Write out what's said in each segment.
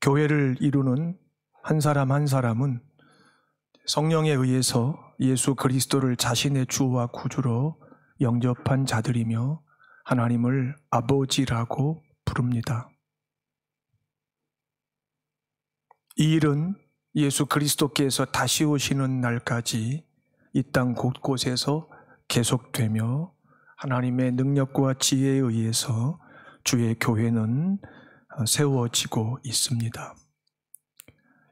교회를 이루는 한 사람 한 사람은 성령에 의해서 예수 그리스도를 자신의 주와 구주로 영접한 자들이며 하나님을 아버지라고 부릅니다. 이 일은 예수 그리스도께서 다시 오시는 날까지 이 땅 곳곳에서 계속되며 하나님의 능력과 지혜에 의해서 주의 교회는 세워지고 있습니다.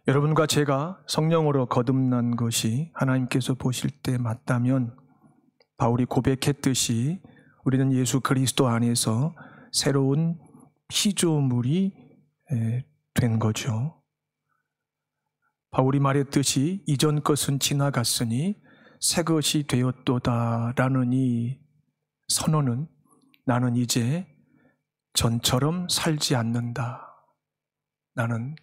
여러분과 제가 성령으로 거듭난 것이 하나님께서 보실 때 맞다면 바울이 고백했듯이 우리는 예수 그리스도 안에서 새로운 피조물이 된 거죠. 바울이 말했듯이 이전 것은 지나갔으니 새 것이 되었도다라는 이 선언은 나는 이제 전처럼 살지 않는다. 나는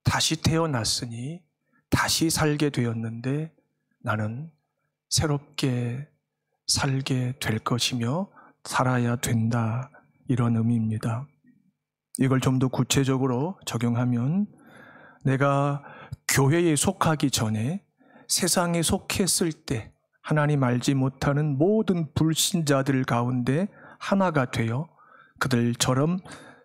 다시 태어났으니 다시 살게 되었는데 나는 새롭게 살게 될 것이며 살아야 된다. 이런 의미입니다. 이걸 좀 더 구체적으로 적용하면 내가 교회에 속하기 전에 세상에 속했을 때 하나님 알지 못하는 모든 불신자들 가운데 하나가 되어 그들처럼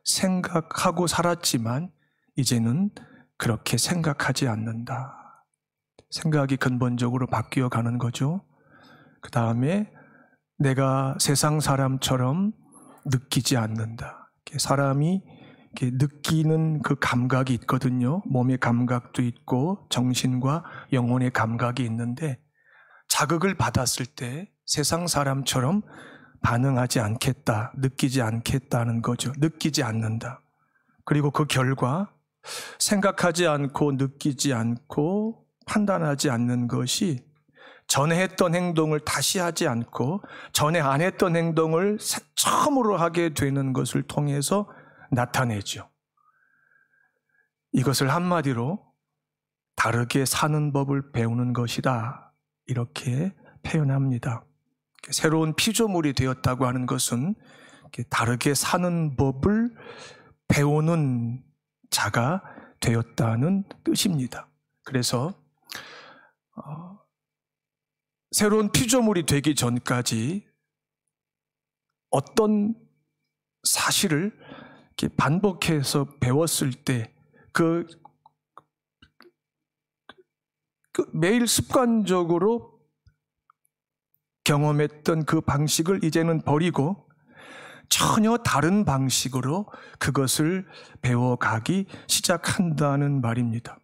생각하고 살았지만 이제는 그렇게 생각하지 않는다. 생각이 근본적으로 바뀌어 가는 거죠. 그 다음에 내가 세상 사람처럼 느끼지 않는다. 사람이 느끼는 그 감각이 있거든요. 몸의 감각도 있고 정신과 영혼의 감각이 있는데 자극을 받았을 때 세상 사람처럼 반응하지 않겠다, 느끼지 않겠다는 거죠. 느끼지 않는다. 그리고 그 결과 생각하지 않고 느끼지 않고 판단하지 않는 것이 전에 했던 행동을 다시 하지 않고 전에 안 했던 행동을 처음으로 하게 되는 것을 통해서 나타내죠. 이것을 한마디로 다르게 사는 법을 배우는 것이다. 이렇게 표현합니다. 새로운 피조물이 되었다고 하는 것은 다르게 사는 법을 배우는 자가 되었다는 뜻입니다. 그래서 새로운 피조물이 되기 전까지 어떤 사실을 이렇게 반복해서 배웠을 때 그 매일 습관적으로 경험했던 그 방식을 이제는 버리고 전혀 다른 방식으로 그것을 배워가기 시작한다는 말입니다.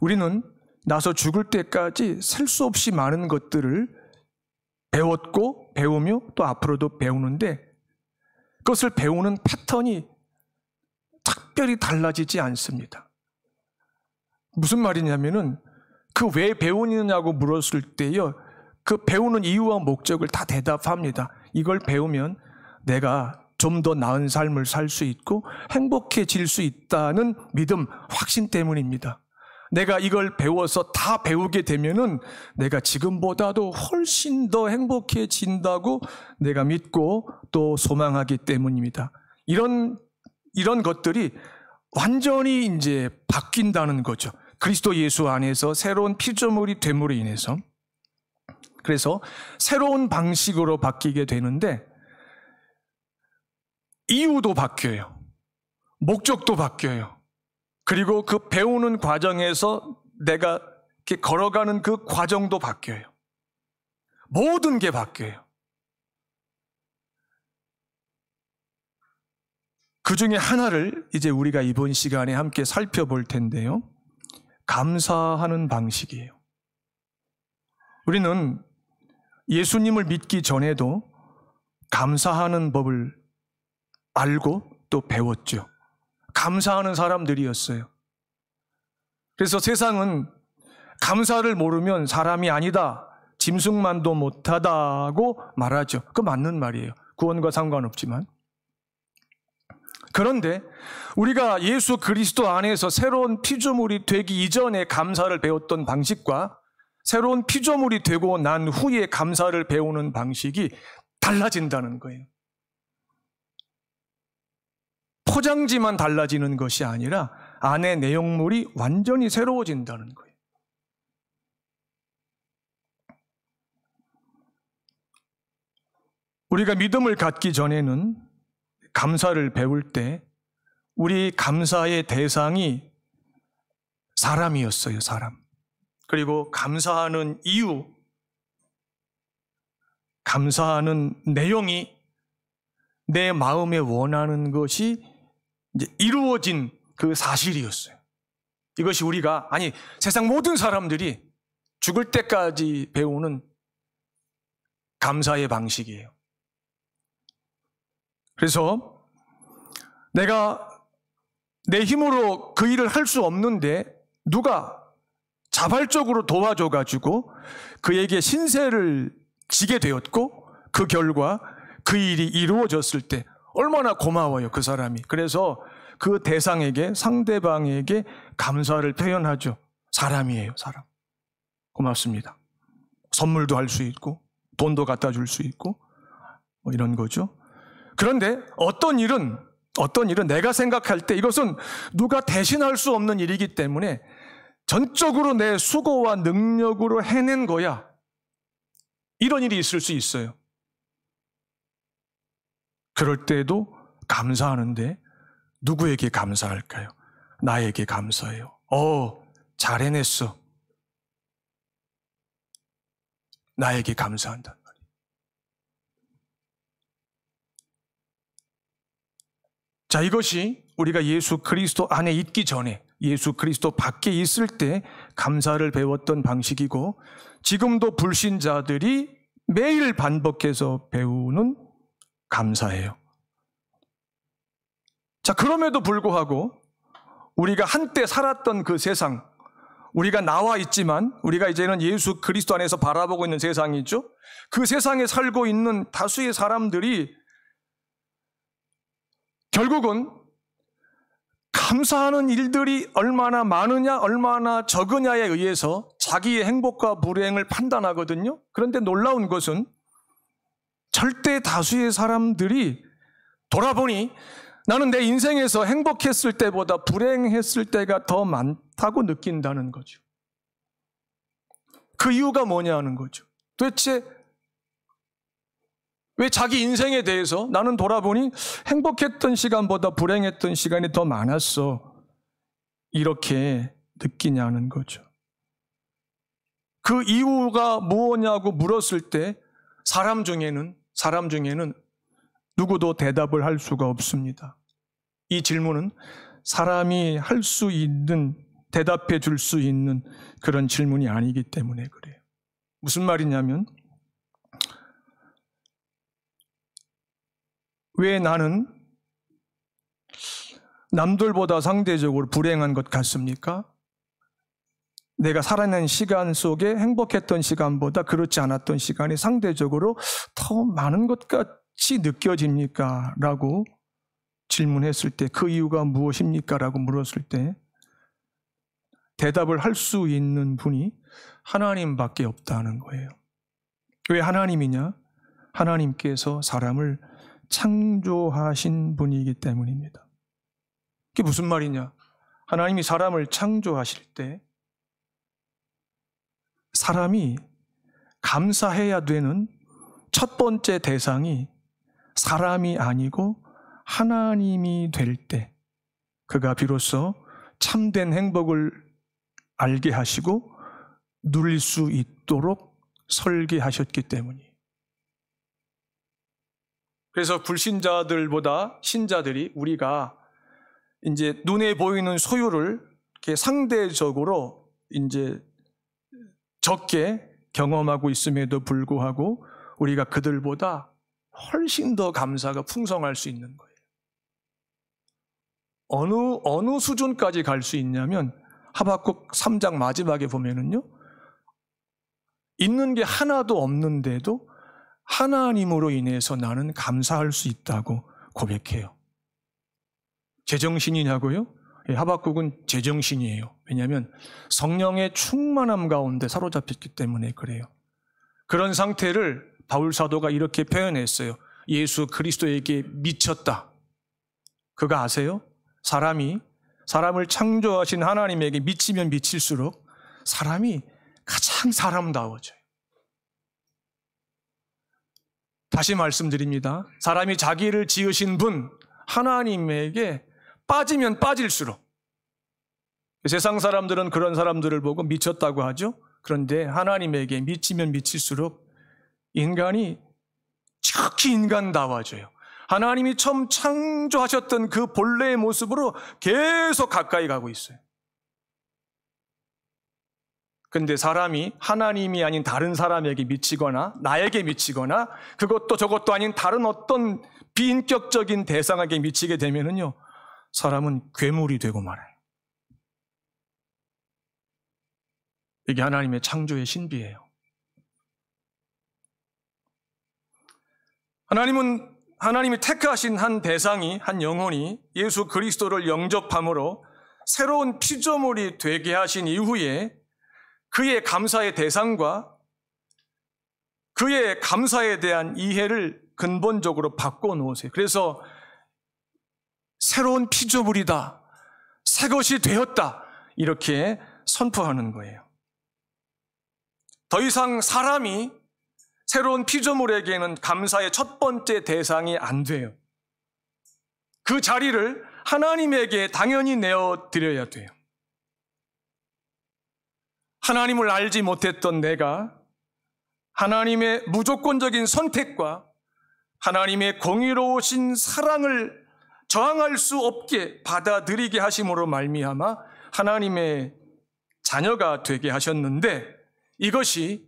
우리는 나서 죽을 때까지 셀 수 없이 많은 것들을 배웠고 배우며 또 앞으로도 배우는데 그것을 배우는 패턴이 특별히 달라지지 않습니다. 무슨 말이냐면은 그 왜 배우느냐고 물었을 때요, 그 배우는 이유와 목적을 다 대답합니다. 이걸 배우면 내가 좀 더 나은 삶을 살 수 있고 행복해질 수 있다는 믿음, 확신 때문입니다. 내가 이걸 배워서 다 배우게 되면은 내가 지금보다도 훨씬 더 행복해진다고 내가 믿고 또 소망하기 때문입니다. 이런 것들이 완전히 이제 바뀐다는 거죠. 그리스도 예수 안에서 새로운 피조물이 됨으로 인해서. 그래서 새로운 방식으로 바뀌게 되는데 이유도 바뀌어요. 목적도 바뀌어요. 그리고 그 배우는 과정에서 내가 이렇게 걸어가는 그 과정도 바뀌어요. 모든 게 바뀌어요. 그 중에 하나를 이제 우리가 이번 시간에 함께 살펴볼 텐데요. 감사하는 방식이에요. 우리는 예수님을 믿기 전에도 감사하는 법을 알고 또 배웠죠. 감사하는 사람들이었어요. 그래서 세상은 감사를 모르면 사람이 아니다, 짐승만도 못하다고 말하죠. 그거 맞는 말이에요. 구원과 상관없지만. 그런데 우리가 예수 그리스도 안에서 새로운 피조물이 되기 이전에 감사를 배웠던 방식과 새로운 피조물이 되고 난 후에 감사를 배우는 방식이 달라진다는 거예요. 포장지만 달라지는 것이 아니라 안의 내용물이 완전히 새로워진다는 거예요. 우리가 믿음을 갖기 전에는 감사를 배울 때 우리 감사의 대상이 사람이었어요, 사람. 그리고 감사하는 이유, 감사하는 내용이 내 마음에 원하는 것이 이제 이루어진 그 사실이었어요. 이것이 우리가, 아니, 세상 모든 사람들이 죽을 때까지 배우는 감사의 방식이에요. 그래서 내가 내 힘으로 그 일을 할 수 없는데 누가 자발적으로 도와줘가지고 그에게 신세를 지게 되었고 그 결과 그 일이 이루어졌을 때 얼마나 고마워요, 그 사람이. 그래서 그 대상에게, 상대방에게 감사를 표현하죠. 사람이에요, 사람. 고맙습니다. 선물도 할 수 있고 돈도 갖다 줄 수 있고 뭐 이런 거죠. 그런데 어떤 일은 내가 생각할 때 이것은 누가 대신할 수 없는 일이기 때문에 전적으로 내 수고와 능력으로 해낸 거야. 이런 일이 있을 수 있어요. 그럴 때도 감사하는데 누구에게 감사할까요? 나에게 감사해요. 잘 해냈어. 나에게 감사한단 말이에요. 자, 이것이 우리가 예수 그리스도 안에 있기 전에, 예수 그리스도 밖에 있을 때 감사를 배웠던 방식이고, 지금도 불신자들이 매일 반복해서 배우는 감사예요. 자, 그럼에도 불구하고 우리가 한때 살았던 그 세상, 우리가 나와 있지만 우리가 이제는 예수 그리스도 안에서 바라보고 있는 세상이죠. 그 세상에 살고 있는 다수의 사람들이 결국은 감사하는 일들이 얼마나 많으냐 얼마나 적으냐에 의해서 자기의 행복과 불행을 판단하거든요. 그런데 놀라운 것은 절대 다수의 사람들이 돌아보니 나는 내 인생에서 행복했을 때보다 불행했을 때가 더 많다고 느낀다는 거죠. 그 이유가 뭐냐는 거죠. 도대체 왜 자기 인생에 대해서 나는 돌아보니 행복했던 시간보다 불행했던 시간이 더 많았어, 이렇게 느끼냐는 거죠. 그 이유가 무엇냐고 물었을 때 사람 중에는 누구도 대답을 할 수가 없습니다. 이 질문은 사람이 할 수 있는, 대답해 줄 수 있는 그런 질문이 아니기 때문에 그래요. 무슨 말이냐면, 왜 나는 남들보다 상대적으로 불행한 것 같습니까? 내가 살아낸 시간 속에 행복했던 시간보다 그렇지 않았던 시간이 상대적으로 더 많은 것 같이 느껴집니까? 라고 질문했을 때, 그 이유가 무엇입니까? 라고 물었을 때 대답을 할 수 있는 분이 하나님밖에 없다는 거예요. 왜 하나님이냐? 하나님께서 사람을 창조하신 분이기 때문입니다. 그게 무슨 말이냐? 하나님이 사람을 창조하실 때 사람이 감사해야 되는 첫 번째 대상이 사람이 아니고 하나님이 될 때 그가 비로소 참된 행복을 알게 하시고 누릴 수 있도록 설계하셨기 때문이에요. 그래서 불신자들보다 신자들이 우리가 이제 눈에 보이는 소유를 이렇게 상대적으로 이제 적게 경험하고 있음에도 불구하고 우리가 그들보다 훨씬 더 감사가 풍성할 수 있는 거예요. 어느 수준까지 갈 수 있냐면 하박국 3장 마지막에 보면은요, 있는 게 하나도 없는데도 하나님으로 인해서 나는 감사할 수 있다고 고백해요. 제정신이냐고요? 하박국은 제정신이에요. 왜냐하면 성령의 충만함 가운데 사로잡혔기 때문에 그래요. 그런 상태를 바울 사도가 이렇게 표현했어요. 예수 그리스도에게 미쳤다. 그거 아세요? 사람이 사람을 창조하신 하나님에게 미치면 미칠수록 사람이 가장 사람다워져요. 다시 말씀드립니다. 사람이 자기를 지으신 분 하나님에게 빠지면 빠질수록, 세상 사람들은 그런 사람들을 보고 미쳤다고 하죠. 그런데 하나님에게 미치면 미칠수록 인간이 특히 인간다워져요. 하나님이 처음 창조하셨던 그 본래의 모습으로 계속 가까이 가고 있어요. 근데 사람이 하나님이 아닌 다른 사람에게 미치거나 나에게 미치거나 그것도 저것도 아닌 다른 어떤 비인격적인 대상에게 미치게 되면은요, 사람은 괴물이 되고 말아요. 이게 하나님의 창조의 신비예요. 하나님이 택하신 한 대상이, 한 영혼이 예수 그리스도를 영접함으로 새로운 피조물이 되게 하신 이후에 그의 감사의 대상과 그의 감사에 대한 이해를 근본적으로 바꿔놓으세요. 그래서 새로운 피조물이다, 새 것이 되었다, 이렇게 선포하는 거예요. 더 이상 사람이 새로운 피조물에게는 감사의 첫 번째 대상이 안 돼요. 그 자리를 하나님에게 당연히 내어드려야 돼요. 하나님을 알지 못했던 내가 하나님의 무조건적인 선택과 하나님의 공의로우신 사랑을 저항할 수 없게 받아들이게 하심으로 말미암아 하나님의 자녀가 되게 하셨는데, 이것이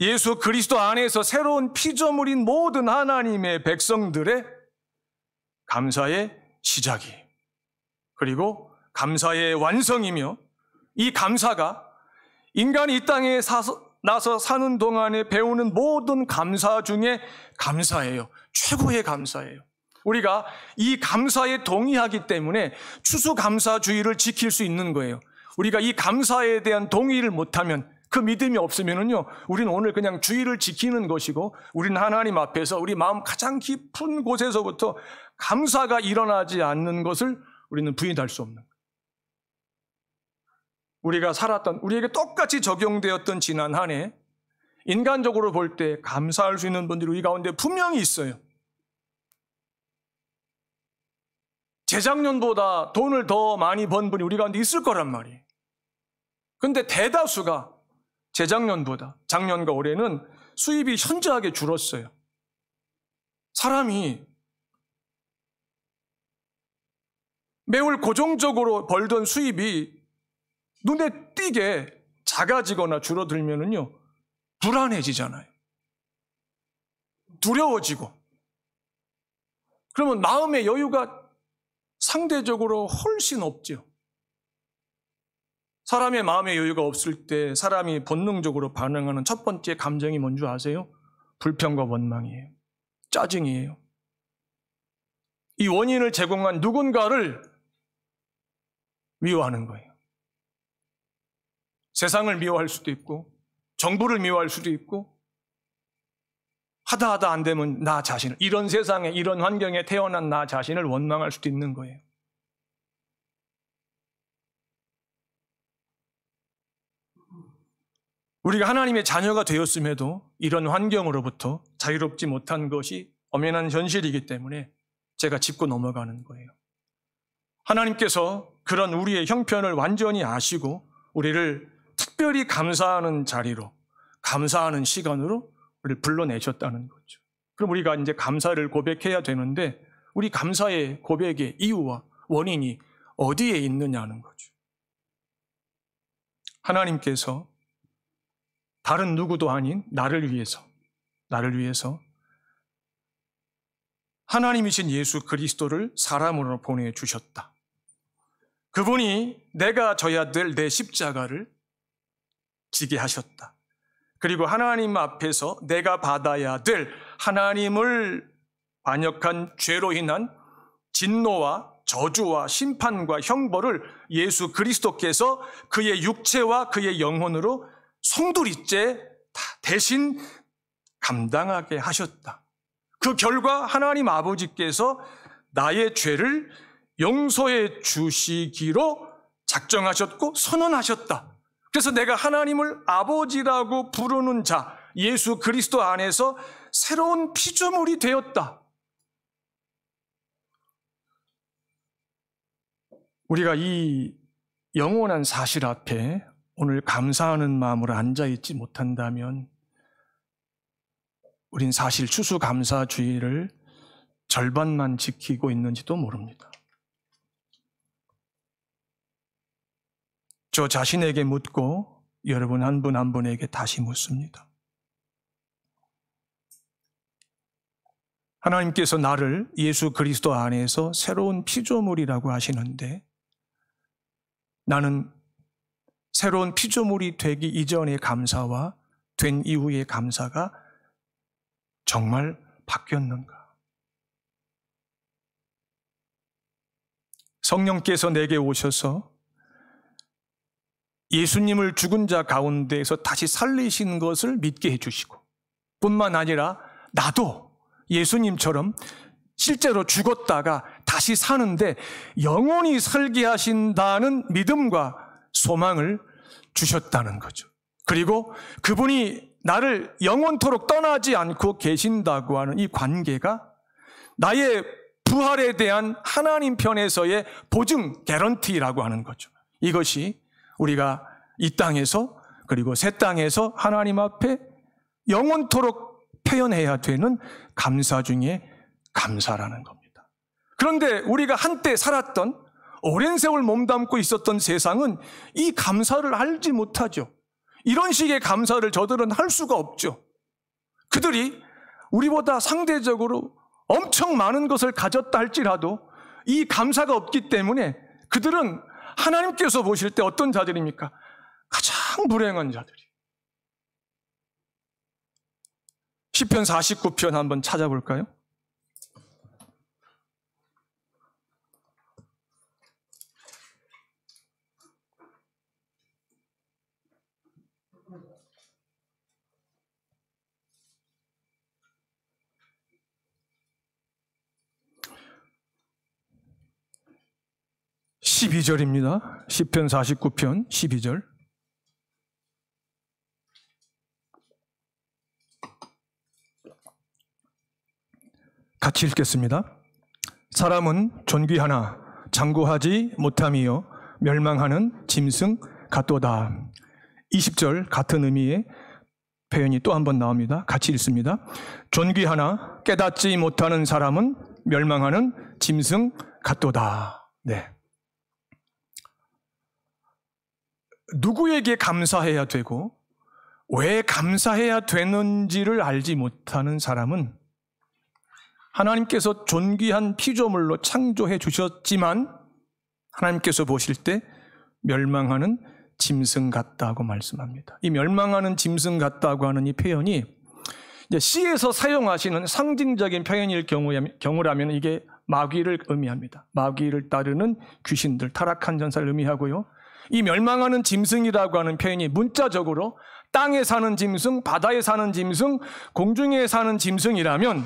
예수 그리스도 안에서 새로운 피조물인 모든 하나님의 백성들의 감사의 시작이, 그리고 감사의 완성이며, 이 감사가 인간이 이 땅에 나서 사는 동안에 배우는 모든 감사 중에 감사예요. 최고의 감사예요. 우리가 이 감사에 동의하기 때문에 추수감사주의를 지킬 수 있는 거예요. 우리가 이 감사에 대한 동의를 못하면, 그 믿음이 없으면은요, 우리는 오늘 그냥 주의를 지키는 것이고, 우리는 하나님 앞에서 우리 마음 가장 깊은 곳에서부터 감사가 일어나지 않는 것을 우리는 부인할 수 없는 거예요. 우리가 살았던, 우리에게 똑같이 적용되었던 지난 한 해, 인간적으로 볼 때 감사할 수 있는 분들이 우리 가운데 분명히 있어요. 재작년보다 돈을 더 많이 번 분이 우리 가운데 있을 거란 말이에요. 근데 대다수가 재작년보다, 작년과 올해는 수입이 현저하게 줄었어요. 사람이 매월 고정적으로 벌던 수입이 눈에 띄게 작아지거나 줄어들면은요, 불안해지잖아요. 두려워지고. 그러면 마음의 여유가 상대적으로 훨씬 없죠. 사람의 마음의 여유가 없을 때 사람이 본능적으로 반응하는 첫 번째 감정이 뭔지 아세요? 불평과 원망이에요. 짜증이에요. 이 원인을 제공한 누군가를 미워하는 거예요. 세상을 미워할 수도 있고, 정부를 미워할 수도 있고, 하다 안 되면 나 자신을, 이런 세상에, 이런 환경에 태어난 나 자신을 원망할 수도 있는 거예요. 우리가 하나님의 자녀가 되었음에도 이런 환경으로부터 자유롭지 못한 것이 엄연한 현실이기 때문에 제가 짚고 넘어가는 거예요. 하나님께서 그런 우리의 형편을 완전히 아시고 우리를 특별히 감사하는 자리로, 감사하는 시간으로 우리를 불러내셨다는 거죠. 그럼 우리가 이제 감사를 고백해야 되는데, 우리 감사의 고백의 이유와 원인이 어디에 있느냐는 거죠. 하나님께서 다른 누구도 아닌 나를 위해서 하나님이신 예수 그리스도를 사람으로 보내주셨다. 그분이 내가 져야 될 내 십자가를 지게 하셨다. 그리고 하나님 앞에서 내가 받아야 될 하나님을 반역한 죄로 인한 진노와 저주와 심판과 형벌을 예수 그리스도께서 그의 육체와 그의 영혼으로 송두리째 대신 감당하게 하셨다. 그 결과 하나님 아버지께서 나의 죄를 용서해 주시기로 작정하셨고 선언하셨다. 그래서 내가 하나님을 아버지라고 부르는 자, 예수 그리스도 안에서 새로운 피조물이 되었다. 우리가 이 영원한 사실 앞에 오늘 감사하는 마음으로 앉아있지 못한다면 우린 사실 추수감사주의를 절반만 지키고 있는지도 모릅니다. 저 자신에게 묻고 여러분 한 분 한 분에게 다시 묻습니다. 하나님께서 나를 예수 그리스도 안에서 새로운 피조물이라고 하시는데 나는 새로운 피조물이 되기 이전의 감사와 된 이후의 감사가 정말 바뀌었는가? 성령께서 내게 오셔서 예수님을 죽은 자 가운데에서 다시 살리신 것을 믿게 해주시고 뿐만 아니라 나도 예수님처럼 실제로 죽었다가 다시 사는데 영원히 살게 하신다는 믿음과 소망을 주셨다는 거죠. 그리고 그분이 나를 영원토록 떠나지 않고 계신다고 하는 이 관계가 나의 부활에 대한 하나님 편에서의 보증, 개런티라고 하는 거죠. 이것이 우리가 이 땅에서 그리고 새 땅에서 하나님 앞에 영원토록 표현해야 되는 감사 중에 감사라는 겁니다. 그런데 우리가 한때 살았던 오랜 세월 몸담고 있었던 세상은 이 감사를 알지 못하죠. 이런 식의 감사를 저들은 할 수가 없죠. 그들이 우리보다 상대적으로 엄청 많은 것을 가졌다 할지라도 이 감사가 없기 때문에 그들은 하나님께서 보실 때 어떤 자들입니까? 가장 불행한 자들이. 시편 49편 한번 찾아볼까요? (12절입니다) 시편 49편 12절. 같이 읽겠습니다. 사람은 존귀하나 장구하지 못함이요 멸망하는 짐승 같도다. 20절 같은 의미의 표현이 또 한 번 나옵니다. 같이 읽습니다. 존귀하나 깨닫지 못하는 사람은 멸망하는 짐승 같도다. 네. 누구에게 감사해야 되고 왜 감사해야 되는지를 알지 못하는 사람은 하나님께서 존귀한 피조물로 창조해 주셨지만 하나님께서 보실 때 멸망하는 짐승 같다고 말씀합니다. 이 멸망하는 짐승 같다고 하는 이 표현이 이제 시에서 사용하시는 상징적인 표현일 경우라면 이게 마귀를 의미합니다. 마귀를 따르는 귀신들, 타락한 전사를 의미하고요. 이 멸망하는 짐승이라고 하는 표현이 문자적으로 땅에 사는 짐승, 바다에 사는 짐승, 공중에 사는 짐승이라면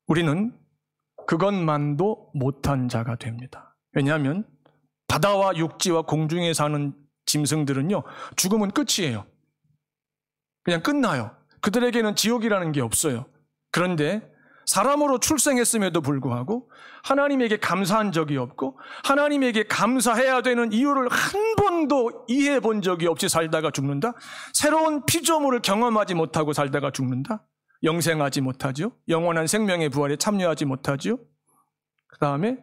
우리는 그것만도 못한 자가 됩니다. 왜냐하면 바다와 육지와 공중에 사는 짐승들은요, 죽으면 끝이에요. 그냥 끝나요. 그들에게는 지옥이라는 게 없어요. 그런데 사람으로 출생했음에도 불구하고 하나님에게 감사한 적이 없고 하나님에게 감사해야 되는 이유를 한 번도 이해해 본 적이 없이 살다가 죽는다. 새로운 피조물을 경험하지 못하고 살다가 죽는다. 영생하지 못하죠. 영원한 생명의 부활에 참여하지 못하죠. 그 다음에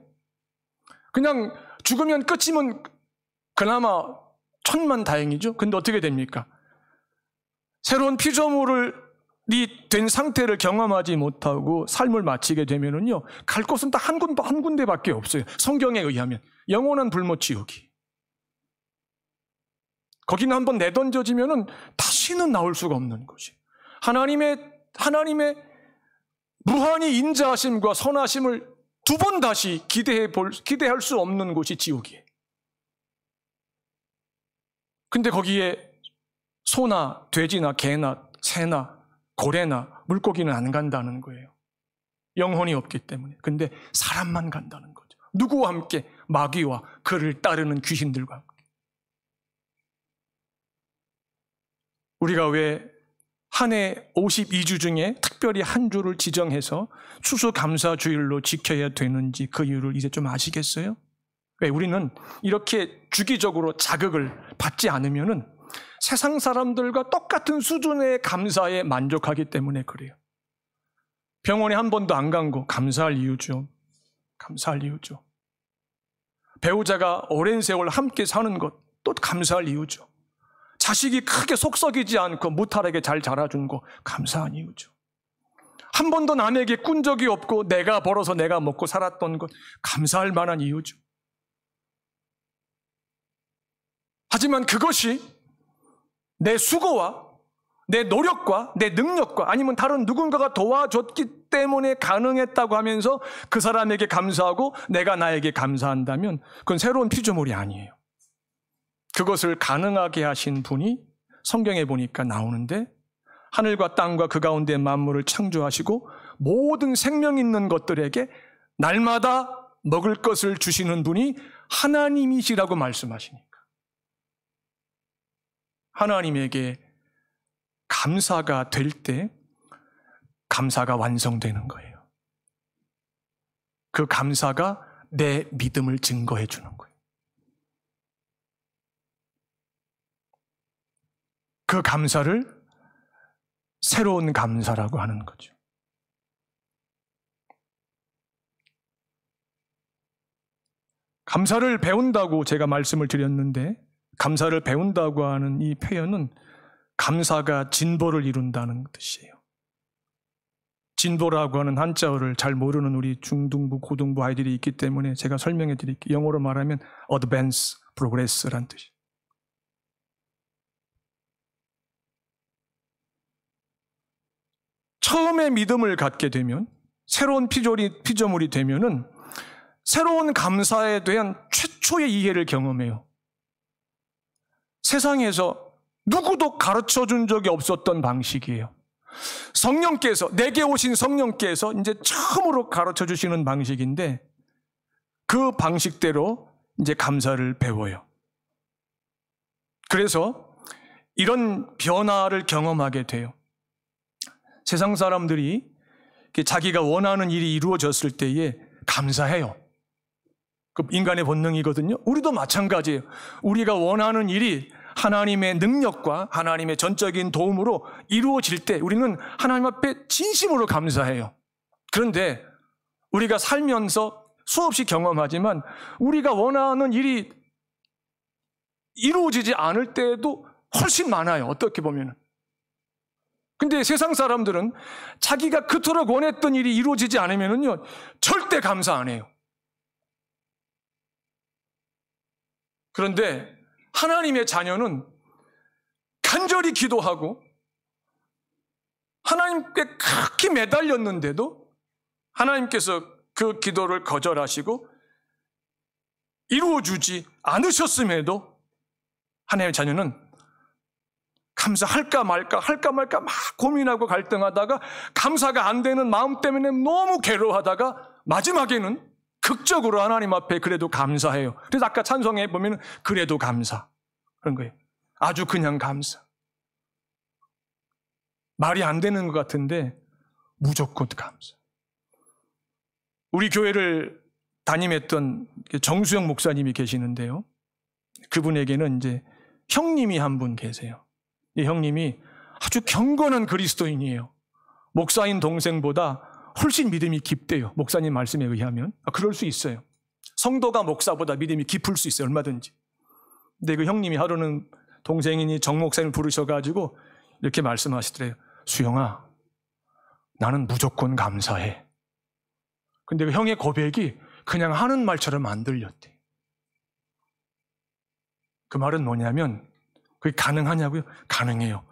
그냥 죽으면 끝이면 그나마 천만다행이죠. 근데 어떻게 됩니까? 새로운 피조물이 된 상태를 경험하지 못하고 삶을 마치게 되면은요, 갈 곳은 딱 한 군데밖에 없어요. 성경에 의하면 영원한 불못지옥이. 거기는 한번 내던져지면은 다시는 나올 수가 없는 것이. 하나님의 무한히 인자하심과 선하심을 두 번 다시 기대할 수 없는 곳이 지옥이에요. 근데 거기에 소나 돼지나 개나 새나 고래나 물고기는 안 간다는 거예요. 영혼이 없기 때문에. 근데 사람만 간다는 거죠. 누구와 함께? 마귀와 그를 따르는 귀신들과 함께. 우리가 왜 한 해 52주 중에 특별히 한 주를 지정해서 추수감사주일로 지켜야 되는지 그 이유를 이제 좀 아시겠어요? 왜 우리는 이렇게 주기적으로 자극을 받지 않으면은 세상 사람들과 똑같은 수준의 감사에 만족하기 때문에 그래요. 병원에 한 번도 안 간 거 감사할 이유죠. 감사할 이유죠. 배우자가 오랜 세월 함께 사는 것 또 감사할 이유죠. 자식이 크게 속썩이지 않고 무탈하게 잘 자라준 거 감사한 이유죠. 한 번도 남에게 꾼 적이 없고 내가 벌어서 내가 먹고 살았던 것 감사할 만한 이유죠. 하지만 그것이 내 수고와 내 노력과 내 능력과 아니면 다른 누군가가 도와줬기 때문에 가능했다고 하면서 그 사람에게 감사하고 내가 나에게 감사한다면 그건 새로운 피조물이 아니에요. 그것을 가능하게 하신 분이 성경에 보니까 나오는데 하늘과 땅과 그 가운데 만물을 창조하시고 모든 생명 있는 것들에게 날마다 먹을 것을 주시는 분이 하나님이시라고 말씀하시니까 하나님에게 감사가 될 때 감사가 완성되는 거예요. 그 감사가 내 믿음을 증거해 주는 거예요. 그 감사를 새로운 감사라고 하는 거죠. 감사를 배운다고 제가 말씀을 드렸는데 감사를 배운다고 하는 이 표현은 감사가 진보를 이룬다는 뜻이에요. 진보라고 하는 한자어를 잘 모르는 우리 중등부, 고등부 아이들이 있기 때문에 제가 설명해 드릴게요. 영어로 말하면 advance, progress란 뜻이에요. 처음에 믿음을 갖게 되면 새로운 피조물이 되면은 새로운 감사에 대한 최초의 이해를 경험해요. 세상에서 누구도 가르쳐 준 적이 없었던 방식이에요. 성령께서, 내게 오신 성령께서 이제 처음으로 가르쳐 주시는 방식인데 그 방식대로 이제 감사를 배워요. 그래서 이런 변화를 경험하게 돼요. 세상 사람들이 자기가 원하는 일이 이루어졌을 때에 감사해요. 그 인간의 본능이거든요. 우리도 마찬가지예요. 우리가 원하는 일이 하나님의 능력과 하나님의 전적인 도움으로 이루어질 때 우리는 하나님 앞에 진심으로 감사해요. 그런데 우리가 살면서 수없이 경험하지만 우리가 원하는 일이 이루어지지 않을 때도 훨씬 많아요. 어떻게 보면. 근데 세상 사람들은 자기가 그토록 원했던 일이 이루어지지 않으면요 절대 감사 안 해요. 그런데 하나님의 자녀는 간절히 기도하고 하나님께 크게 매달렸는데도 하나님께서 그 기도를 거절하시고 이루어주지 않으셨음에도 하나님의 자녀는 감사할까 말까 막 고민하고 갈등하다가 감사가 안 되는 마음 때문에 너무 괴로워하다가 마지막에는 극적으로 하나님 앞에 그래도 감사해요. 그래서 아까 찬송해 보면 그래도 감사 그런 거예요. 아주 그냥 감사. 말이 안 되는 것 같은데 무조건 감사. 우리 교회를 담임했던 정수영 목사님이 계시는데요. 그분에게는 이제 형님이 한 분 계세요. 이 형님이 아주 경건한 그리스도인이에요. 목사인 동생보다 훨씬 믿음이 깊대요. 목사님 말씀에 의하면. 그럴 수 있어요. 성도가 목사보다 믿음이 깊을 수 있어요. 얼마든지. 근데 그 형님이 하루는 동생이니 정 목사님을 부르셔가지고 이렇게 말씀하시더래요. 수영아, 나는 무조건 감사해. 근데 그 형의 고백이 그냥 하는 말처럼 안 들렸대. 그 말은 뭐냐면 그게 가능하냐고요? 가능해요.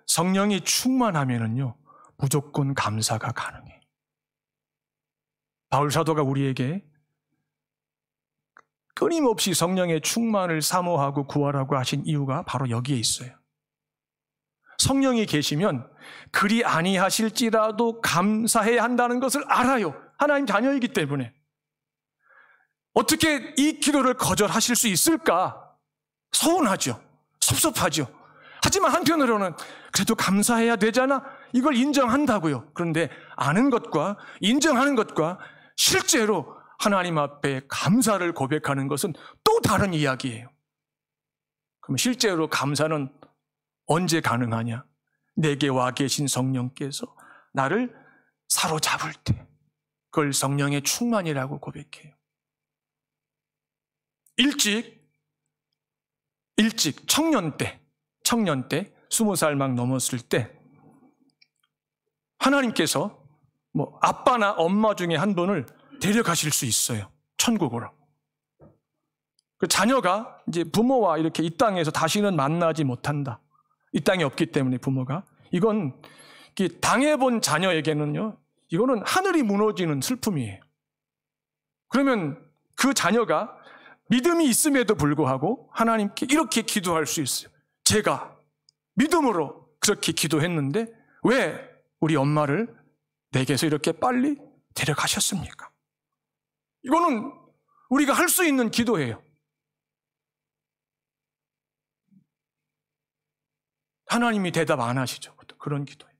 성령이 충만하면은요 무조건 감사가 가능해. 바울 사도가 우리에게 끊임없이 성령의 충만을 사모하고 구하라고 하신 이유가 바로 여기에 있어요. 성령이 계시면 그리 아니하실지라도 감사해야 한다는 것을 알아요. 하나님 자녀이기 때문에. 어떻게 이 기도를 거절하실 수 있을까? 서운하죠. 섭섭하죠. 하지만 한편으로는 그래도 감사해야 되잖아. 이걸 인정한다고요. 그런데 아는 것과 인정하는 것과 실제로 하나님 앞에 감사를 고백하는 것은 또 다른 이야기예요. 그럼 실제로 감사는 언제 가능하냐? 내게 와 계신 성령께서 나를 사로잡을 때 그걸 성령의 충만이라고 고백해요. 일찍 청년 때 20살 막 넘었을 때 하나님께서 아빠나 엄마 중에 한 분을 데려가실 수 있어요. 천국으로. 그 자녀가 이제 부모와 이렇게 이 땅에서 다시는 만나지 못한다. 이 땅에 없기 때문에 부모가. 이건 당해본 자녀에게는요, 이거는 하늘이 무너지는 슬픔이에요. 그러면 그 자녀가 믿음이 있음에도 불구하고 하나님께 이렇게 기도할 수 있어요. 제가 믿음으로 그렇게 기도했는데 왜 우리 엄마를 내게서 이렇게 빨리 데려가셨습니까? 이거는 우리가 할 수 있는 기도예요. 하나님이 대답 안 하시죠. 그런 기도예요.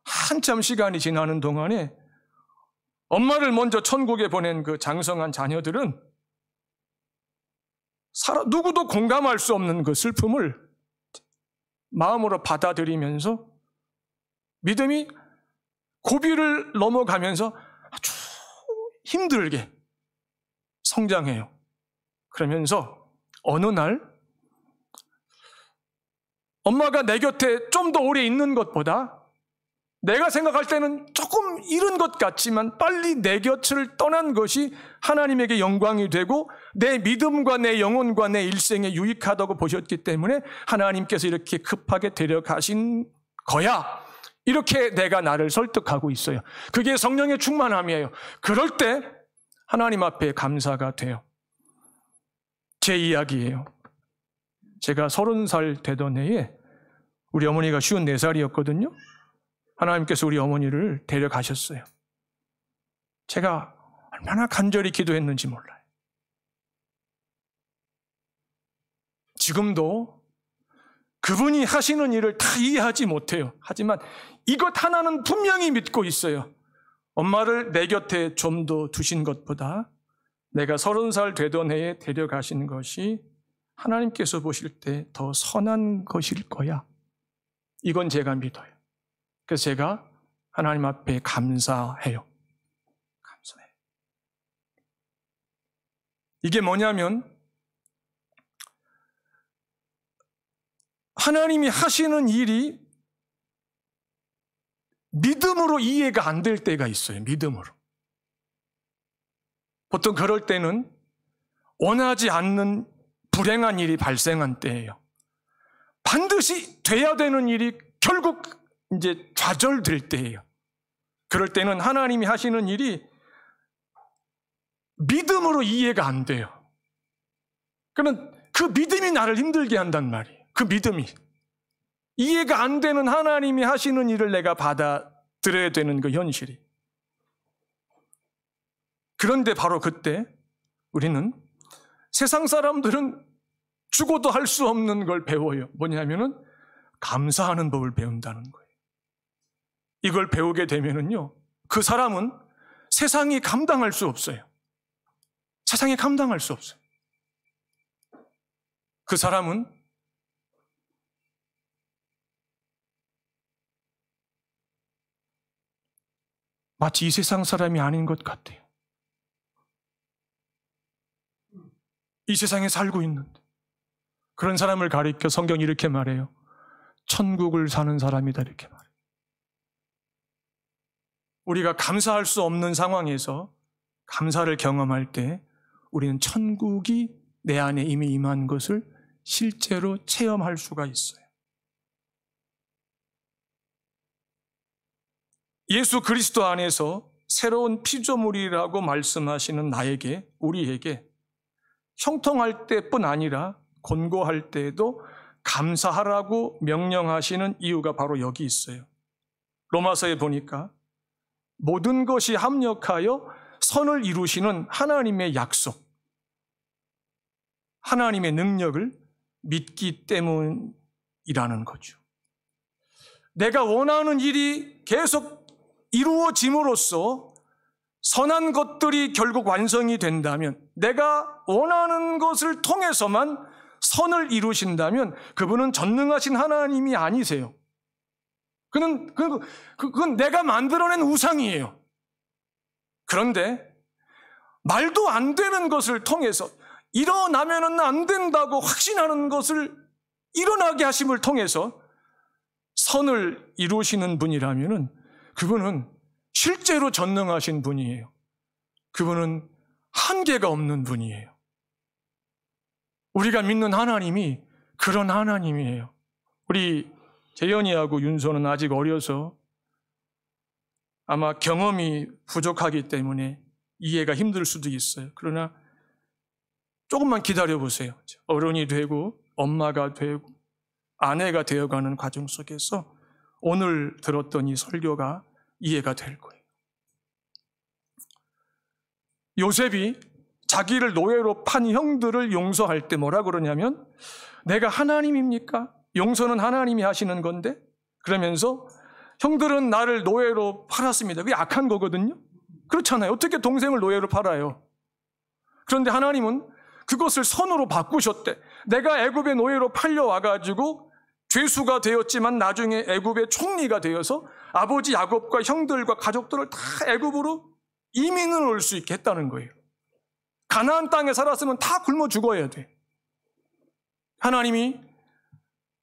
한참 시간이 지나는 동안에 엄마를 먼저 천국에 보낸 그 장성한 자녀들은 누구도 공감할 수 없는 그 슬픔을 마음으로 받아들이면서 믿음이 고비를 넘어가면서 아주 힘들게 성장해요. 그러면서 어느 날 엄마가 내 곁에 좀 더 오래 있는 것보다 내가 생각할 때는 조금 이른 것 같지만 빨리 내 곁을 떠난 것이 하나님에게 영광이 되고 내 믿음과 내 영혼과 내 일생에 유익하다고 보셨기 때문에 하나님께서 이렇게 급하게 데려가신 거야. 이렇게 내가 나를 설득하고 있어요. 그게 성령의 충만함이에요. 그럴 때 하나님 앞에 감사가 돼요. 제 이야기예요. 제가 30살 되던 해에 우리 어머니가 54살이었거든요. 하나님께서 우리 어머니를 데려가셨어요. 제가 얼마나 간절히 기도했는지 몰라요. 지금도 그분이 하시는 일을 다 이해하지 못해요. 하지만 이것 하나는 분명히 믿고 있어요. 엄마를 내 곁에 좀 더 두신 것보다 내가 30살 되던 해에 데려가신 것이 하나님께서 보실 때 더 선한 것일 거야. 이건 제가 믿어요. 그래서 제가 하나님 앞에 감사해요. 감사해요. 이게 뭐냐면 하나님이 하시는 일이 믿음으로 이해가 안 될 때가 있어요. 믿음으로. 보통 그럴 때는 원하지 않는 불행한 일이 발생한 때예요. 반드시 돼야 되는 일이 결국 이제 좌절될 때예요. 그럴 때는 하나님이 하시는 일이 믿음으로 이해가 안 돼요. 그러면 그 믿음이 나를 힘들게 한단 말이에요. 그 믿음이. 이해가 안 되는 하나님이 하시는 일을 내가 받아들여야 되는 그 현실이. 그런데 바로 그때 우리는 세상 사람들은 죽어도 할 수 없는 걸 배워요. 뭐냐면은 감사하는 법을 배운다는 거예요. 이걸 배우게 되면은요, 그 사람은 세상이 감당할 수 없어요. 세상이 감당할 수 없어요. 그 사람은 마치 이 세상 사람이 아닌 것 같아요. 이 세상에 살고 있는데 그런 사람을 가리켜 성경이 이렇게 말해요. 천국을 사는 사람이다 이렇게 말해요. 우리가 감사할 수 없는 상황에서 감사를 경험할 때 우리는 천국이 내 안에 이미 임한 것을 실제로 체험할 수가 있어요. 예수 그리스도 안에서 새로운 피조물이라고 말씀하시는 나에게, 우리에게 형통할 때뿐 아니라 곤고할 때에도 감사하라고 명령하시는 이유가 바로 여기 있어요. 로마서에 보니까 모든 것이 합력하여 선을 이루시는 하나님의 약속, 하나님의 능력을 믿기 때문이라는 거죠. 내가 원하는 일이 계속 이루어짐으로써 선한 것들이 결국 완성이 된다면, 내가 원하는 것을 통해서만 선을 이루신다면 그분은 전능하신 하나님이 아니세요. 그건 내가 만들어낸 우상이에요. 그런데 말도 안 되는 것을 통해서 일어나면은 안 된다고 확신하는 것을 일어나게 하심을 통해서 선을 이루시는 분이라면은 그분은 실제로 전능하신 분이에요. 그분은 한계가 없는 분이에요. 우리가 믿는 하나님이 그런 하나님이에요. 우리 재현이하고 윤서는 아직 어려서 아마 경험이 부족하기 때문에 이해가 힘들 수도 있어요. 그러나 조금만 기다려보세요. 어른이 되고 엄마가 되고 아내가 되어가는 과정 속에서 오늘 들었던 이 설교가 이해가 될 거예요. 요셉이 자기를 노예로 판 형들을 용서할 때 뭐라 그러냐면, 내가 하나님입니까? 용서는 하나님이 하시는 건데? 그러면서 형들은 나를 노예로 팔았습니다. 그게 악한 거거든요. 그렇잖아요. 어떻게 동생을 노예로 팔아요? 그런데 하나님은 그것을 선으로 바꾸셨대. 내가 애굽의 노예로 팔려와가지고 죄수가 되었지만 나중에 애굽의 총리가 되어서 아버지 야곱과 형들과 가족들을 다 애굽으로 이민을 올 수 있게 했다는 거예요. 가나안 땅에 살았으면 다 굶어 죽어야 돼. 하나님이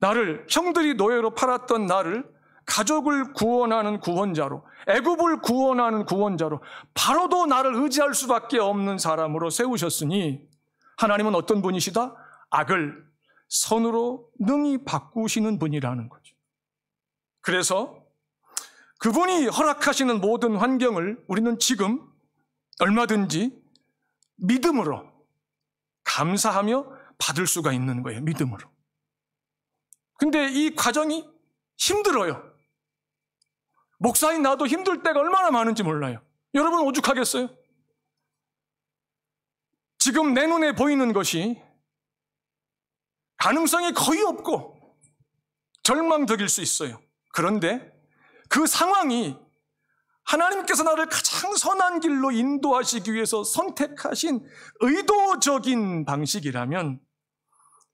나를, 형들이 노예로 팔았던 나를 가족을 구원하는 구원자로, 애굽을 구원하는 구원자로, 바로도 나를 의지할 수밖에 없는 사람으로 세우셨으니 하나님은 어떤 분이시다? 악을 선으로 능히 바꾸시는 분이라는 거죠. 그래서 그분이 허락하시는 모든 환경을 우리는 지금 얼마든지 믿음으로 감사하며 받을 수가 있는 거예요. 믿음으로. 근데 이 과정이 힘들어요. 목사인 나도 힘들 때가 얼마나 많은지 몰라요. 여러분 오죽하겠어요? 지금 내 눈에 보이는 것이 가능성이 거의 없고 절망적일 수 있어요. 그런데 그 상황이 하나님께서 나를 가장 선한 길로 인도하시기 위해서 선택하신 의도적인 방식이라면,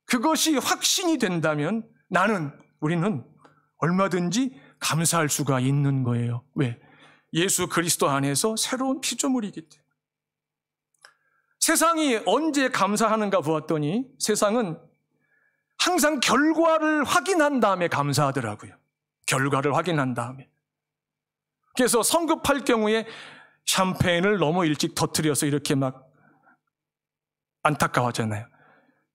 그것이 확신이 된다면 우리는 얼마든지 감사할 수가 있는 거예요. 왜? 예수 그리스도 안에서 새로운 피조물이기 때문에. 세상이 언제 감사하는가 보았더니 세상은 항상 결과를 확인한 다음에 감사하더라고요. 결과를 확인한 다음에. 그래서 성급할 경우에 샴페인을 너무 일찍 터뜨려서 이렇게 막 안타까워하잖아요.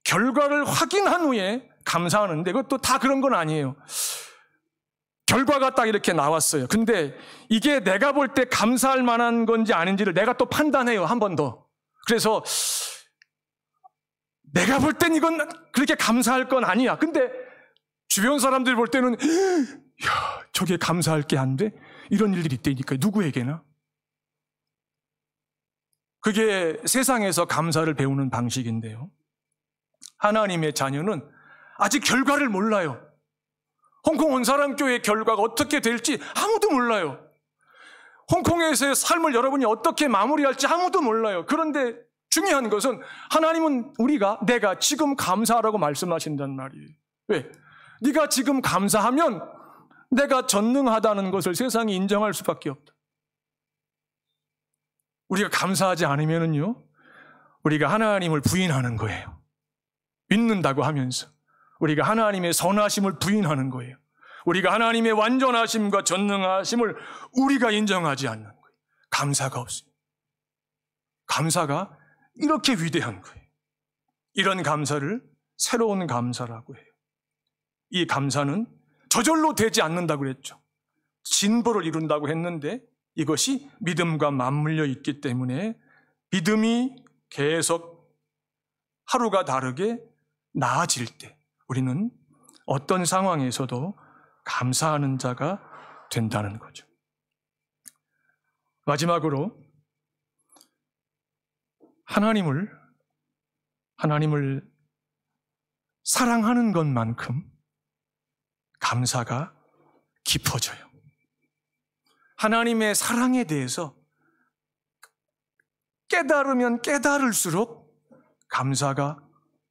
결과를 확인한 후에 감사하는데 그것도 다 그런 건 아니에요. 결과가 딱 이렇게 나왔어요. 근데 이게 내가 볼 때 감사할 만한 건지 아닌지를 내가 또 판단해요. 한 번 더. 그래서 내가 볼 땐 이건 그렇게 감사할 건 아니야. 근데 주변 사람들이 볼 때는 야, 저게 감사할 게 안 돼? 이런 일들이 있다니까요. 누구에게나. 그게 세상에서 감사를 배우는 방식인데요. 하나님의 자녀는 아직 결과를 몰라요. 홍콩 온사랑교회 결과가 어떻게 될지 아무도 몰라요. 홍콩에서의 삶을 여러분이 어떻게 마무리할지 아무도 몰라요. 그런데 중요한 것은 하나님은 내가 지금 감사하라고 말씀하신단 말이에요. 왜? 네가 지금 감사하면 내가 전능하다는 것을 세상이 인정할 수밖에 없다. 우리가 감사하지 않으면은요, 우리가 하나님을 부인하는 거예요. 믿는다고 하면서 우리가 하나님의 선하심을 부인하는 거예요. 우리가 하나님의 완전하심과 전능하심을 우리가 인정하지 않는 거예요. 감사가 없습니다. 감사가 이렇게 위대한 거예요. 이런 감사를 새로운 감사라고 해요. 이 감사는 저절로 되지 않는다고 그랬죠. 진보를 이룬다고 했는데 이것이 믿음과 맞물려 있기 때문에 믿음이 계속 하루가 다르게 나아질 때 우리는 어떤 상황에서도 감사하는 자가 된다는 거죠. 마지막으로 하나님을 사랑하는 것만큼 감사가 깊어져요. 하나님의 사랑에 대해서 깨달으면 깨달을수록 감사가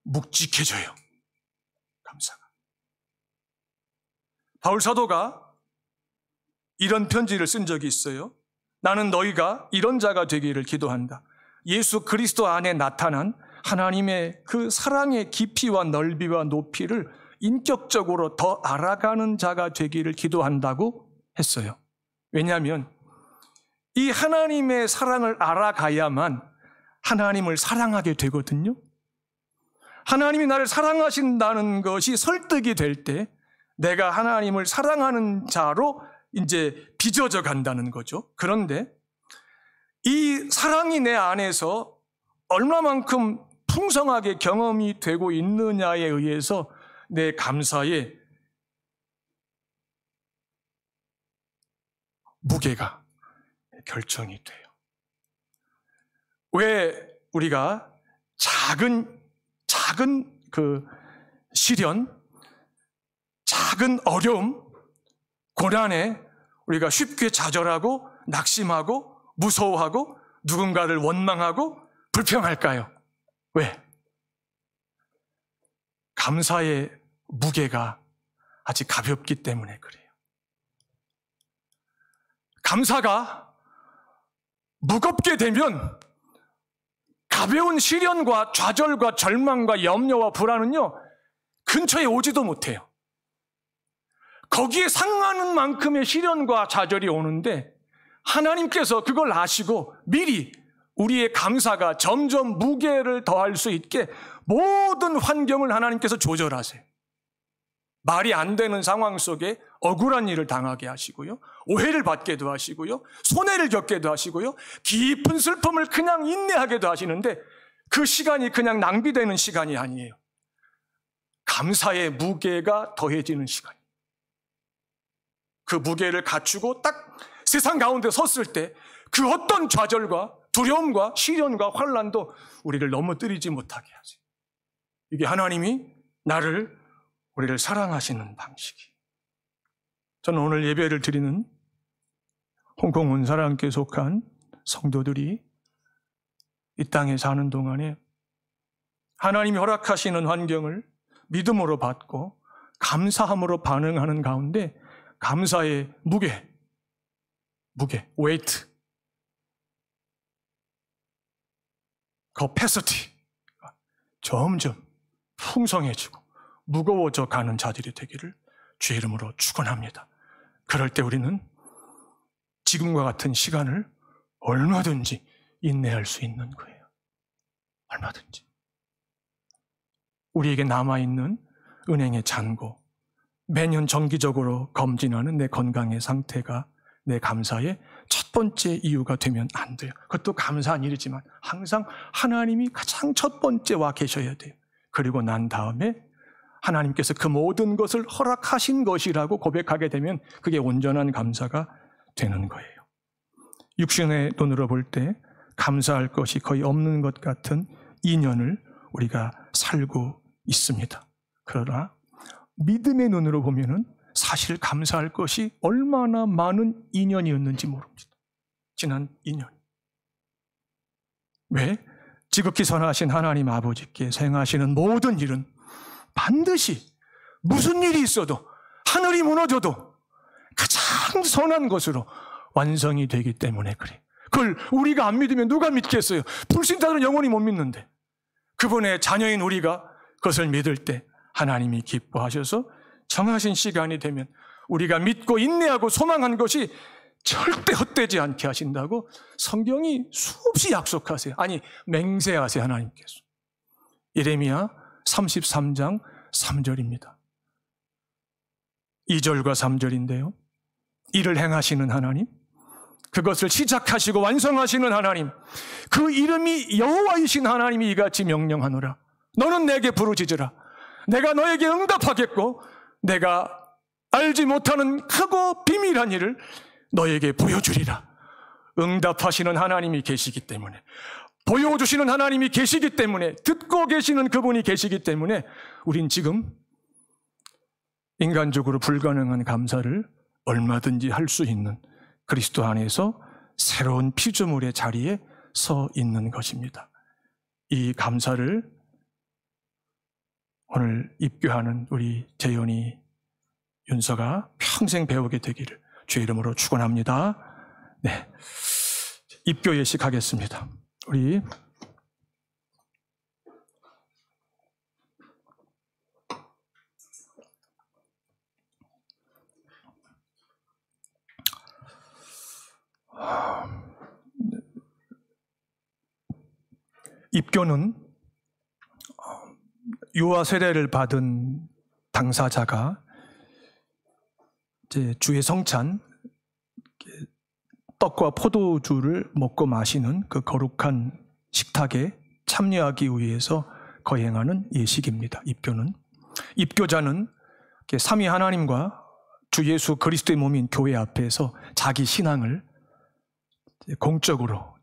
묵직해져요. 감사가. 바울 사도가 이런 편지를 쓴 적이 있어요. 나는 너희가 이런 자가 되기를 기도한다. 예수 그리스도 안에 나타난 하나님의 그 사랑의 깊이와 넓이와 높이를 인격적으로 더 알아가는 자가 되기를 기도한다고 했어요. 왜냐하면 이 하나님의 사랑을 알아가야만 하나님을 사랑하게 되거든요. 하나님이 나를 사랑하신다는 것이 설득이 될 때 내가 하나님을 사랑하는 자로 이제 빚어져 간다는 거죠. 그런데 이 사랑이 내 안에서 얼마만큼 풍성하게 경험이 되고 있느냐에 의해서 내 감사의 무게가 결정이 돼요. 왜 우리가 작은 그 시련, 작은 어려움, 고난에 우리가 쉽게 좌절하고 낙심하고 무서워하고 누군가를 원망하고 불평할까요? 왜? 감사의 무게가 아직 가볍기 때문에 그래요. 감사가 무겁게 되면 가벼운 시련과 좌절과 절망과 염려와 불안은요, 근처에 오지도 못해요. 거기에 상하는 만큼의 시련과 좌절이 오는데 하나님께서 그걸 아시고 미리 우리의 감사가 점점 무게를 더할 수 있게 모든 환경을 하나님께서 조절하세요. 말이 안 되는 상황 속에 억울한 일을 당하게 하시고요. 오해를 받게도 하시고요. 손해를 겪게도 하시고요. 깊은 슬픔을 그냥 인내하게도 하시는데 그 시간이 그냥 낭비되는 시간이 아니에요. 감사의 무게가 더해지는 시간이에요. 그 무게를 갖추고 딱 세상 가운데 섰을 때 그 어떤 좌절과 두려움과 시련과 환난도 우리를 넘어뜨리지 못하게 하세요. 이게 하나님이 우리를 사랑하시는 방식이에요. 저는 오늘 예배를 드리는 홍콩 온사랑교회 속한 성도들이 이 땅에 사는 동안에 하나님이 허락하시는 환경을 믿음으로 받고 감사함으로 반응하는 가운데 감사의 무게, 웨이트, capacity 점점 풍성해지고 무거워져 가는 자들이 되기를 주의 이름으로 축원합니다. 그럴 때 우리는 지금과 같은 시간을 얼마든지 인내할 수 있는 거예요. 얼마든지. 우리에게 남아있는 은행의 잔고, 매년 정기적으로 검진하는 내 건강의 상태가 내 감사의 첫 번째 이유가 되면 안 돼요. 그것도 감사한 일이지만 항상 하나님이 가장 첫 번째 와 계셔야 돼요. 그리고 난 다음에 하나님께서 그 모든 것을 허락하신 것이라고 고백하게 되면 그게 온전한 감사가 되는 거예요. 육신의 눈으로 볼 때 감사할 것이 거의 없는 것 같은 2년을 우리가 살고 있습니다. 그러나 믿음의 눈으로 보면은 사실 감사할 것이 얼마나 많은 2년이었는지 모릅니다. 지난 2년. 왜? 지극히 선하신 하나님 아버지께 행하시는 모든 일은 반드시 무슨 일이 있어도 하늘이 무너져도 가장 선한 것으로 완성이 되기 때문에 그래. 그걸 우리가 안 믿으면 누가 믿겠어요? 불신자들은 영원히 못 믿는데 그분의 자녀인 우리가 그것을 믿을 때 하나님이 기뻐하셔서 정하신 시간이 되면 우리가 믿고 인내하고 소망한 것이 절대 헛되지 않게 하신다고 성경이 수없이 약속하세요. 아니 맹세하세요. 하나님께서. 예레미야 33장 3절입니다. 2절과 3절인데요. 이를 행하시는 하나님, 그것을 시작하시고 완성하시는 하나님, 그 이름이 여호와이신 하나님이 이같이 명령하노라. 너는 내게 부르짖으라. 내가 너에게 응답하겠고 내가 알지 못하는 크고 비밀한 일을 너에게 보여주리라. 응답하시는 하나님이 계시기 때문에 보여주시는 하나님이 계시기 때문에, 듣고 계시는 그분이 계시기 때문에 우린 지금 인간적으로 불가능한 감사를 얼마든지 할 수 있는 그리스도 안에서 새로운 피조물의 자리에 서 있는 것입니다. 이 감사를 오늘 입교하는 우리 재현이, 윤서가 평생 배우게 되기를 주의 이름으로 축원합니다. 네, 입교 예식하겠습니다. 우리 입교는 유아 세례를 받은 당사자가 이제 주의 성찬, 떡과 포도주를 먹고 마시는 그 거룩한 식탁에 참여하기 위해서 거행하는 예식입니다. 입교는. 입교자는 삼위 하나님과 주 예수 그리스도의 몸인 교회 앞에서 자기 신앙을 공적으로,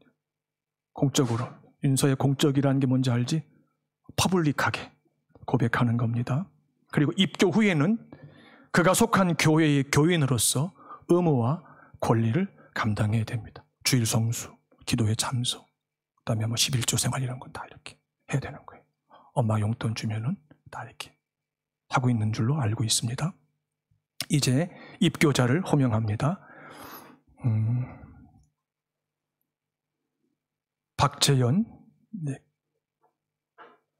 윤서의 공적이라는 게 뭔지 알지? 퍼블릭하게 고백하는 겁니다. 그리고 입교 후에는 그가 속한 교회의 교인으로서 의무와 권리를 감당해야 됩니다. 주일 성수, 기도의 참석, 그다음에 11조 생활 이런 건 다 이렇게 해야 되는 거예요. 엄마 용돈 주면은 다 이렇게 하고 있는 줄로 알고 있습니다. 이제 입교자를 호명합니다. 박재현, 네.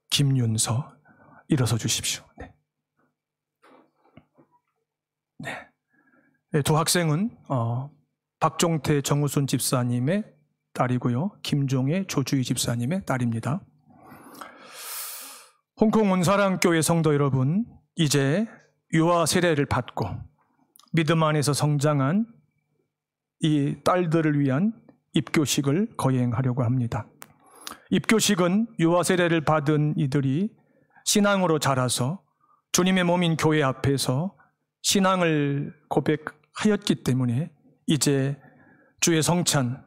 김윤서, 일어서 주십시오. 네. 네. 두 학생은 박종태 정우순 집사님의 딸이고요. 김종혜 조주희 집사님의 딸입니다. 홍콩 온사랑교회 성도 여러분, 이제 유아 세례를 받고 믿음 안에서 성장한 이 딸들을 위한 입교식을 거행하려고 합니다. 입교식은 유아 세례를 받은 이들이 신앙으로 자라서 주님의 몸인 교회 앞에서 신앙을 고백하였기 때문에 이제 주의 성찬,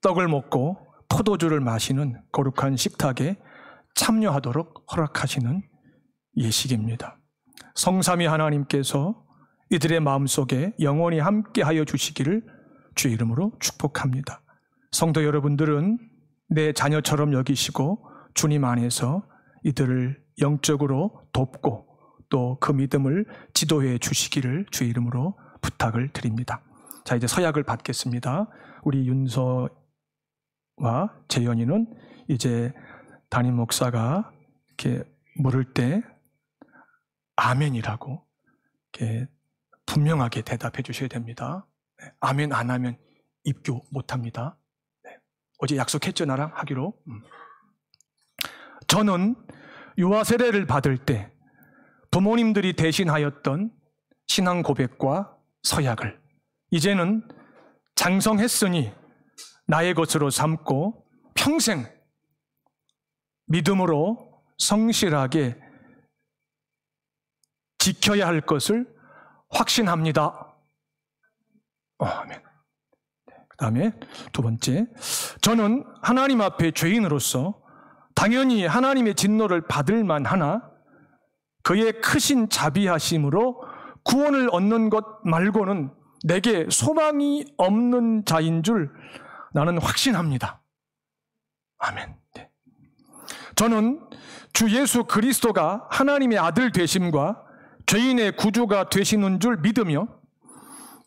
떡을 먹고 포도주를 마시는 거룩한 식탁에 참여하도록 허락하시는 예식입니다. 성삼위 하나님께서 이들의 마음속에 영원히 함께하여 주시기를 주의 이름으로 축복합니다. 성도 여러분들은 내 자녀처럼 여기시고 주님 안에서 이들을 영적으로 돕고 또 그 믿음을 지도해 주시기를 주의 이름으로 부탁을 드립니다. 자, 이제 서약을 받겠습니다. 우리 윤서와 재현이는 이제 담임 목사가 이렇게 물을 때 아멘이라고 이렇게 분명하게 대답해 주셔야 됩니다. 아멘 안 하면 입교 못 합니다. 어제 약속했죠, 나랑 하기로. 저는 유아 세례를 받을 때 부모님들이 대신하였던 신앙 고백과 서약을 이제는 장성했으니 나의 것으로 삼고 평생 믿음으로 성실하게 지켜야 할 것을 확신합니다. 아멘. 그 다음에 두 번째, 저는 하나님 앞에 죄인으로서 당연히 하나님의 진노를 받을 만하나 그의 크신 자비하심으로 구원을 얻는 것 말고는 내게 소망이 없는 자인 줄 나는 확신합니다. 아멘. 네. 저는 주 예수 그리스도가 하나님의 아들 되심과 죄인의 구주가 되시는 줄 믿으며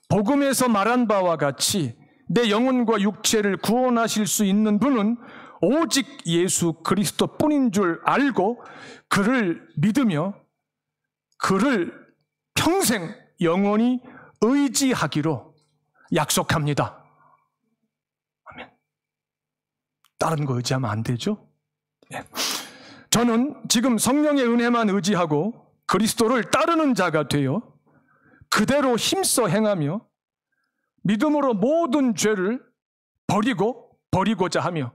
복음에서 말한 바와 같이 내 영혼과 육체를 구원하실 수 있는 분은 오직 예수 그리스도 뿐인 줄 알고 그를 믿으며 그를 평생 영원히 의지하기로 약속합니다. 아멘. 다른 거 의지하면 안 되죠? 네. 저는 지금 성령의 은혜만 의지하고 그리스도를 따르는 자가 되어 그대로 힘써 행하며 믿음으로 모든 죄를 버리고자 하며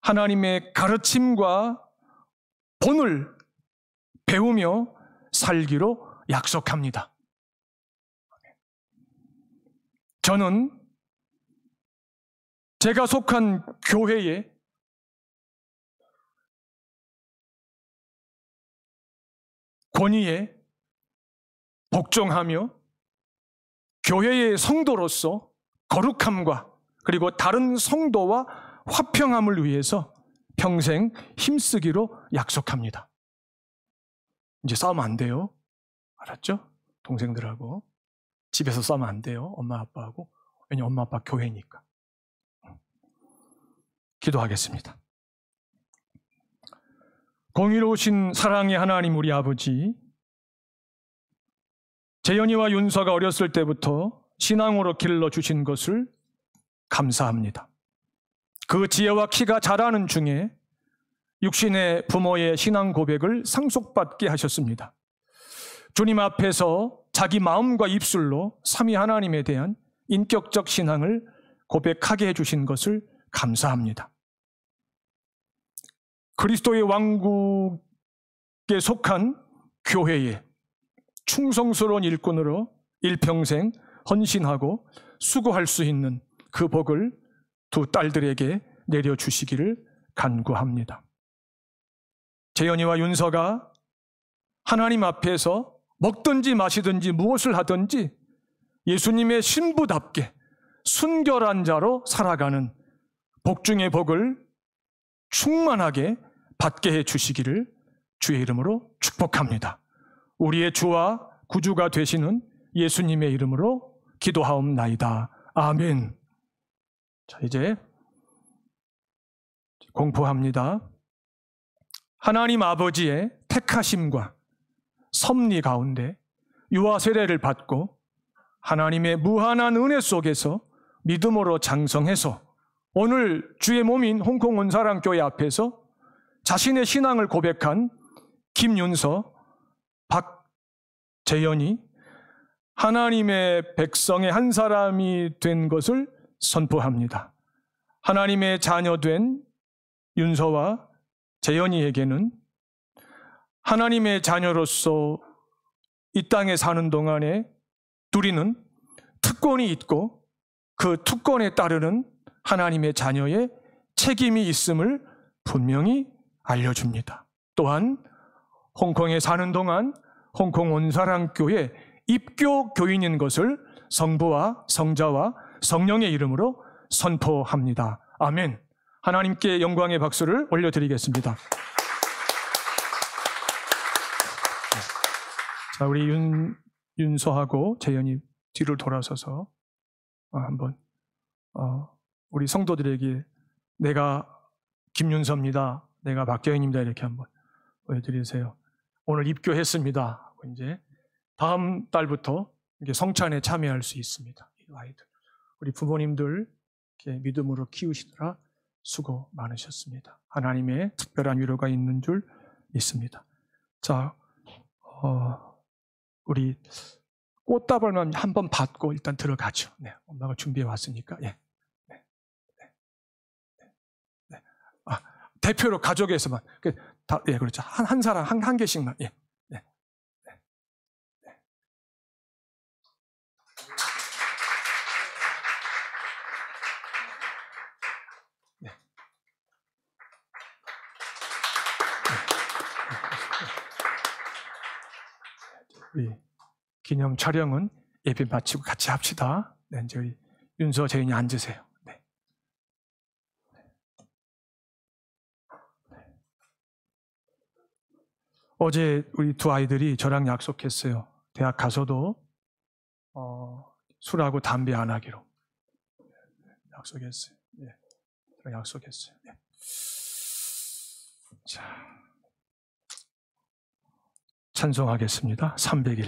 하나님의 가르침과 본을 배우며 살기로 약속합니다. 저는 제가 속한 교회에 권위에 복종하며 교회의 성도로서 거룩함과 그리고 다른 성도와 화평함을 위해서 평생 힘쓰기로 약속합니다. 이제 싸우면 안 돼요. 알았죠? 동생들하고 집에서 싸우면 안 돼요. 엄마 아빠하고. 왜냐면 엄마 아빠 교회니까. 기도하겠습니다. 공의로우신 사랑의 하나님 우리 아버지, 재현이와 윤서가 어렸을 때부터 신앙으로 길러주신 것을 감사합니다. 그 지혜와 키가 자라는 중에 육신의 부모의 신앙 고백을 상속받게 하셨습니다. 주님 앞에서 자기 마음과 입술로 삼위 하나님에 대한 인격적 신앙을 고백하게 해주신 것을 감사합니다. 그리스도의 왕국에 속한 교회에 충성스러운 일꾼으로 일평생 헌신하고 수고할 수 있는 그 복을 두 딸들에게 내려주시기를 간구합니다. 재현이와 윤서가 하나님 앞에서 먹든지 마시든지 무엇을 하든지 예수님의 신부답게 순결한 자로 살아가는 복 중의 복을 충만하게 받게 해주시기를 주의 이름으로 축복합니다. 우리의 주와 구주가 되시는 예수님의 이름으로 기도하옵나이다. 아멘. 자, 이제 공포합니다. 하나님 아버지의 택하심과 섭리 가운데 유아 세례를 받고 하나님의 무한한 은혜 속에서 믿음으로 장성해서 오늘 주의 몸인 홍콩 온사랑교회 앞에서 자신의 신앙을 고백한 김윤서, 박재현이 하나님의 백성의 한 사람이 된 것을 선포합니다. 하나님의 자녀된 윤서와 재현이에게는 하나님의 자녀로서 이 땅에 사는 동안에 누리는 특권이 있고 그 특권에 따르는 하나님의 자녀의 책임이 있음을 분명히 알려줍니다. 또한 홍콩에 사는 동안 홍콩 온사랑교회 입교 교인인 것을 성부와 성자와 성령의 이름으로 선포합니다. 아멘. 하나님께 영광의 박수를 올려드리겠습니다. 자, 우리 윤서하고 재현이 뒤를 돌아서서 한번 우리 성도들에게 내가 김윤서입니다. 내가 박재현입니다. 이렇게 한번 보여드리세요. 오늘 입교했습니다. 이제 다음 달부터 성찬에 참여할 수 있습니다. 이 아이들. 우리 부모님들 이렇게 믿음으로 키우시느라 수고 많으셨습니다. 하나님의 특별한 위로가 있는 줄 믿습니다. 자, 우리 꽃다발만 한번 받고 일단 들어가죠. 네, 엄마가 준비해 왔으니까. 예. 네. 네. 네. 아, 대표로 가족에서만. 예, 그렇죠. 한 사람 한 개씩만. 예. 네. 네. 네. 네. 우리 기념 촬영은 예배 마치고 같이 합시다. 네, 이제 우리 윤서 재인이 앉으세요. 네. 어제 우리 두 아이들이 저랑 약속했어요. 대학 가서도 술하고 담배 안 하기로 약속했어요. 네. 약속했어요. 네. 자, 찬송하겠습니다. 301.